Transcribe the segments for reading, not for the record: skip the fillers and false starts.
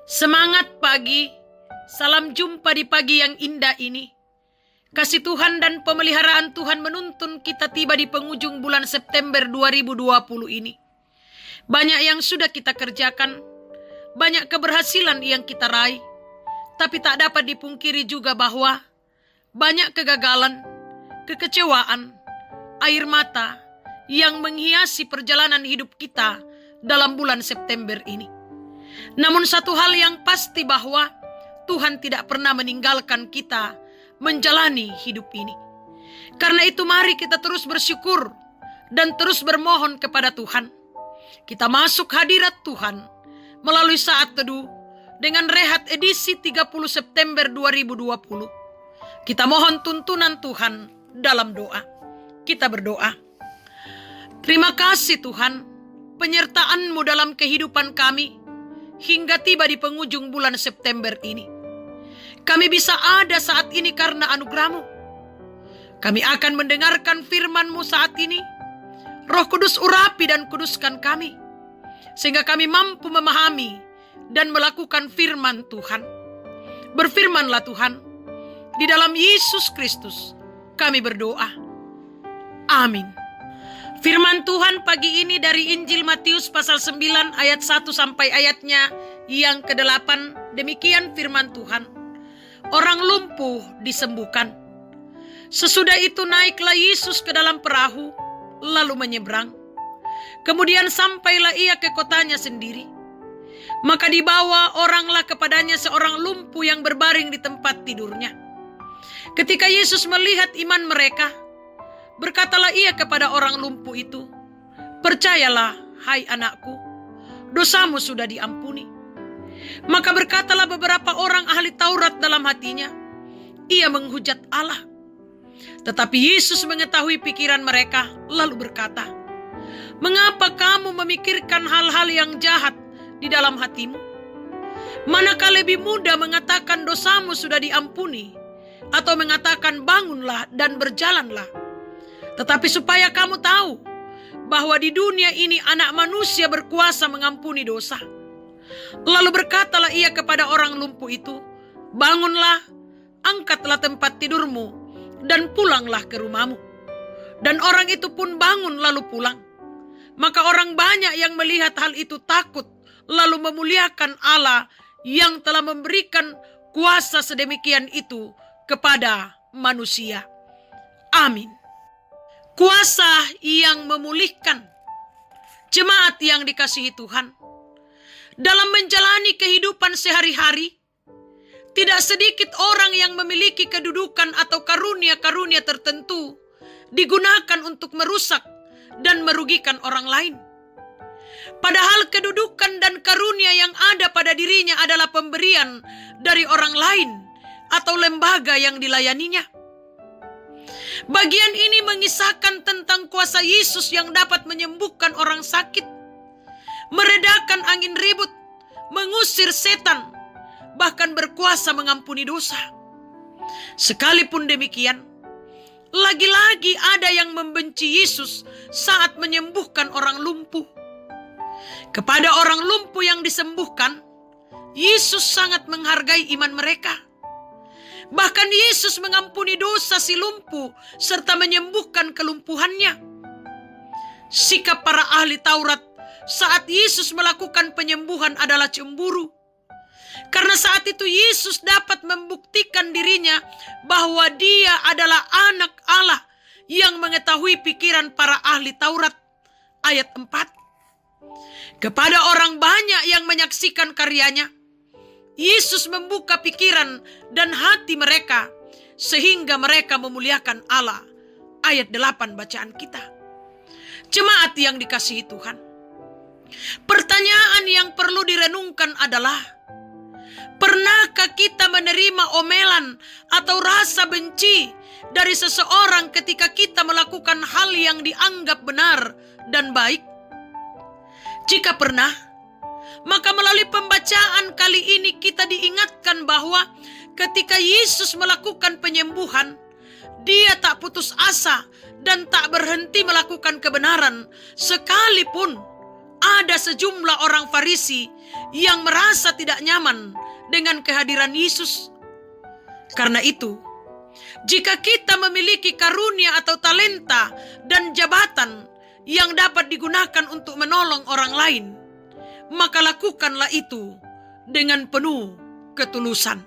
Semangat pagi, salam jumpa di pagi yang indah ini. Kasih Tuhan dan pemeliharaan Tuhan menuntun kita tiba di penghujung bulan September 2020 ini. Banyak yang sudah kita kerjakan, banyak keberhasilan yang kita raih, tapi tak dapat dipungkiri juga bahwa banyak kegagalan, kekecewaan, air mata yang menghiasi perjalanan hidup kita dalam bulan September ini. Namun satu hal yang pasti bahwa Tuhan tidak pernah meninggalkan kita menjalani hidup ini. Karena itu mari kita terus bersyukur dan terus bermohon kepada Tuhan. Kita masuk hadirat Tuhan melalui saat teduh dengan rehat edisi 30 September 2020. Kita mohon tuntunan Tuhan dalam doa. Kita berdoa. Terima kasih Tuhan, penyertaan-Mu dalam kehidupan kami hingga tiba di penghujung bulan September ini. Kami bisa ada saat ini karena anugerah-Mu. Kami akan mendengarkan firman-Mu saat ini. Roh Kudus urapi dan kuduskan kami, sehingga kami mampu memahami dan melakukan firman Tuhan. Berfirmanlah Tuhan, di dalam Yesus Kristus kami berdoa. Amin. Firman Tuhan pagi ini dari Injil Matius pasal 9 ayat 1 sampai ayatnya yang ke-8. Demikian firman Tuhan. Orang lumpuh disembuhkan. Sesudah itu naiklah Yesus ke dalam perahu, lalu menyeberang. Kemudian sampailah ia ke kotanya sendiri. Maka dibawa oranglah kepadanya seorang lumpuh yang berbaring di tempat tidurnya. Ketika Yesus melihat iman mereka, berkatalah ia kepada orang lumpuh itu, "Percayalah, hai anakku, dosamu sudah diampuni." Maka berkatalah beberapa orang ahli Taurat dalam hatinya, "Ia menghujat Allah." Tetapi Yesus mengetahui pikiran mereka, lalu berkata, "Mengapa kamu memikirkan hal-hal yang jahat di dalam hatimu? Manakah lebih mudah mengatakan dosamu sudah diampuni, atau mengatakan bangunlah dan berjalanlah? Tetapi supaya kamu tahu bahwa di dunia ini anak manusia berkuasa mengampuni dosa." Lalu berkatalah ia kepada orang lumpuh itu, "Bangunlah, angkatlah tempat tidurmu, dan pulanglah ke rumahmu." Dan orang itu pun bangun lalu pulang. Maka orang banyak yang melihat hal itu takut, lalu memuliakan Allah yang telah memberikan kuasa sedemikian itu kepada manusia. Amin. Kuasa yang memulihkan. Jemaat yang dikasihi Tuhan, dalam menjalani kehidupan sehari-hari, tidak sedikit orang yang memiliki kedudukan atau karunia-karunia tertentu digunakan untuk merusak dan merugikan orang lain. Padahal kedudukan dan karunia yang ada pada dirinya adalah pemberian dari orang lain atau lembaga yang dilayaninya. Bagian ini mengisahkan tentang kuasa Yesus yang dapat menyembuhkan orang sakit, meredakan angin ribut, mengusir setan, bahkan berkuasa mengampuni dosa. Sekalipun demikian, lagi-lagi ada yang membenci Yesus saat menyembuhkan orang lumpuh. Kepada orang lumpuh yang disembuhkan, Yesus sangat menghargai iman mereka. Bahkan Yesus mengampuni dosa si lumpuh serta menyembuhkan kelumpuhannya. Sikap para ahli Taurat saat Yesus melakukan penyembuhan adalah cemburu. Karena saat itu Yesus dapat membuktikan dirinya bahwa dia adalah anak Allah yang mengetahui pikiran para ahli Taurat. Ayat 4. Kepada orang banyak yang menyaksikan karyanya, Yesus membuka pikiran dan hati mereka sehingga mereka memuliakan Allah. Ayat 8 bacaan kita. Jemaat yang dikasihi Tuhan, pertanyaan yang perlu direnungkan adalah, pernahkah kita menerima omelan atau rasa benci dari seseorang ketika kita melakukan hal yang dianggap benar dan baik? Jika pernah, maka melalui pembacaan kali ini kita diingatkan bahwa ketika Yesus melakukan penyembuhan, dia tak putus asa dan tak berhenti melakukan kebenaran, sekalipun ada sejumlah orang Farisi yang merasa tidak nyaman dengan kehadiran Yesus. Karena itu, jika kita memiliki karunia atau talenta dan jabatan yang dapat digunakan untuk menolong orang lain, maka lakukanlah itu dengan penuh ketulusan.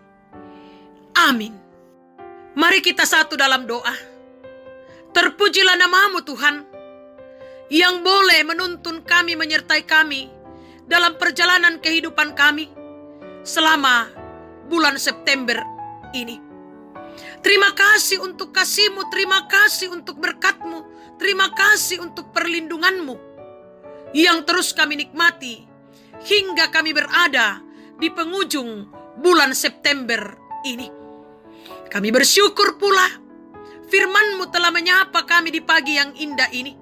Amin. Mari kita satu dalam doa. Terpujilah nama-Mu Tuhan, yang boleh menuntun kami, menyertai kami dalam perjalanan kehidupan kami selama bulan September ini. Terima kasih untuk kasih-Mu, terima kasih untuk berkat-Mu, terima kasih untuk perlindungan-Mu yang terus kami nikmati hingga kami berada di penghujung bulan September ini. Kami bersyukur pula firman-Mu telah menyapa kami di pagi yang indah ini,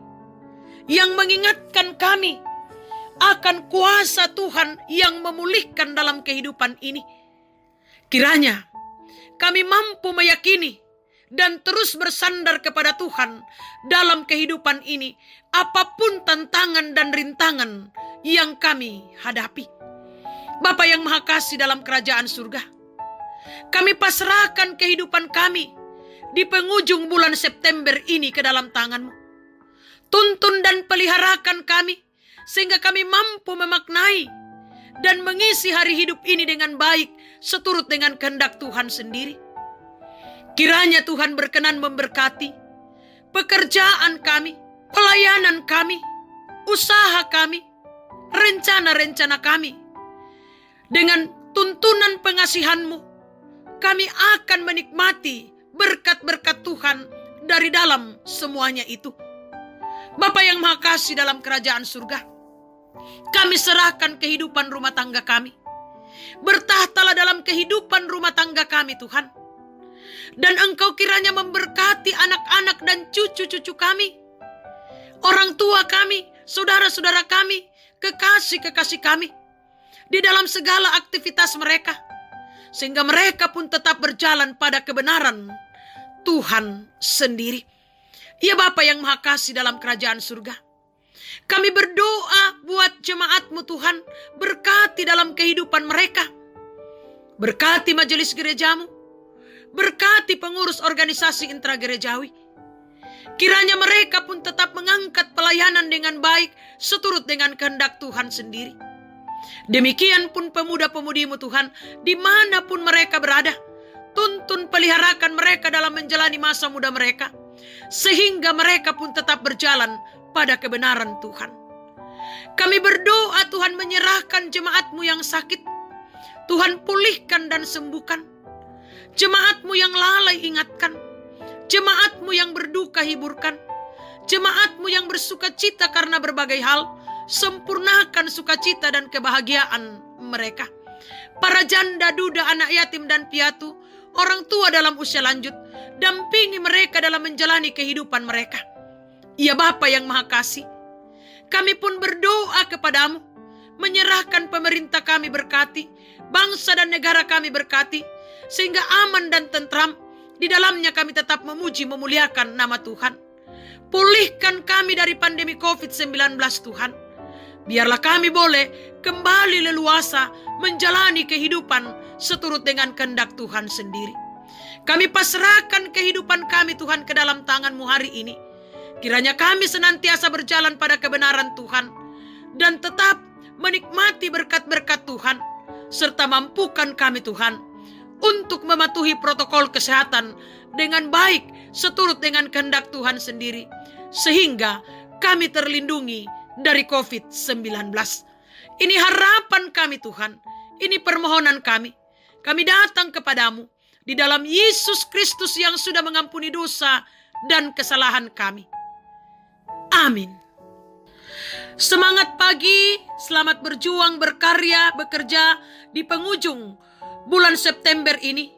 yang mengingatkan kami akan kuasa Tuhan yang memulihkan dalam kehidupan ini. Kiranya kami mampu meyakini dan terus bersandar kepada Tuhan dalam kehidupan ini, apapun tantangan dan rintangan yang kami hadapi. Bapa yang Maha Kasih dalam kerajaan surga, kami pasrahkan kehidupan kami di penghujung bulan September ini ke dalam tangan-Mu. Tuntun dan peliharakan kami, sehingga kami mampu memaknai dan mengisi hari hidup ini dengan baik, seturut dengan kehendak Tuhan sendiri. Kiranya Tuhan berkenan memberkati pekerjaan kami, pelayanan kami, usaha kami, rencana-rencana kami. Dengan tuntunan pengasihan-Mu, kami akan menikmati berkat-berkat Tuhan dari dalam semuanya itu. Bapa yang Maha Kasih dalam kerajaan surga, kami serahkan kehidupan rumah tangga kami. Bertahtalah dalam kehidupan rumah tangga kami Tuhan. Dan Engkau kiranya memberkati anak-anak dan cucu-cucu kami, orang tua kami, saudara-saudara kami, kekasih-kekasih kami, di dalam segala aktivitas mereka, sehingga mereka pun tetap berjalan pada kebenaran Tuhan sendiri. Ya Bapa yang Maha Kasih dalam kerajaan surga, kami berdoa buat jemaat-Mu Tuhan, berkati dalam kehidupan mereka. Berkati majelis gereja-Mu, berkati pengurus organisasi intragerejawi. Kiranya mereka pun tetap mengangkat pelayanan dengan baik, seturut dengan kehendak Tuhan sendiri. Demikian pun pemuda-pemudi-Mu Tuhan, dimanapun mereka berada, tuntun peliharakan mereka dalam menjalani masa muda mereka, sehingga mereka pun tetap berjalan pada kebenaran Tuhan. Kami berdoa Tuhan, menyerahkan jemaat-Mu yang sakit, Tuhan pulihkan dan sembuhkan. Jemaat-Mu yang lalai ingatkan, jemaat-Mu yang berduka hiburkan, jemaat-Mu yang bersuka cita karena berbagai hal, sempurnakan sukacita dan kebahagiaan mereka. Para janda, duda, anak yatim dan piatu, orang tua dalam usia lanjut, dampingi mereka dalam menjalani kehidupan mereka. Ya Bapa yang Maha Kasih, kami pun berdoa kepadamu, menyerahkan pemerintah kami berkati, bangsa dan negara kami berkati, sehingga aman dan tentram, di dalamnya kami tetap memuji memuliakan nama Tuhan. Pulihkan kami dari pandemi COVID-19 Tuhan. Biarlah kami boleh kembali leluasa menjalani kehidupan seturut dengan kehendak Tuhan sendiri. Kami pasrahkan kehidupan kami Tuhan ke dalam tangan-Mu hari ini. Kiranya kami senantiasa berjalan pada kebenaran Tuhan dan tetap menikmati berkat-berkat Tuhan, serta mampukan kami Tuhan untuk mematuhi protokol kesehatan dengan baik seturut dengan kehendak Tuhan sendiri, sehingga kami terlindungi dari COVID-19. Ini harapan kami Tuhan, ini permohonan kami. Kami datang kepadamu di dalam Yesus Kristus yang sudah mengampuni dosa dan kesalahan kami. Amin. Semangat pagi, selamat berjuang, berkarya, bekerja di penghujung bulan September ini.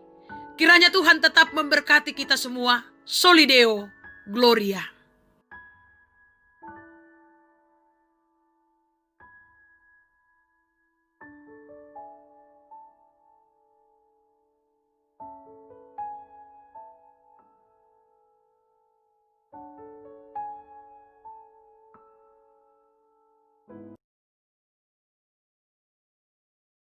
Kiranya Tuhan tetap memberkati kita semua. Soli Deo Gloria.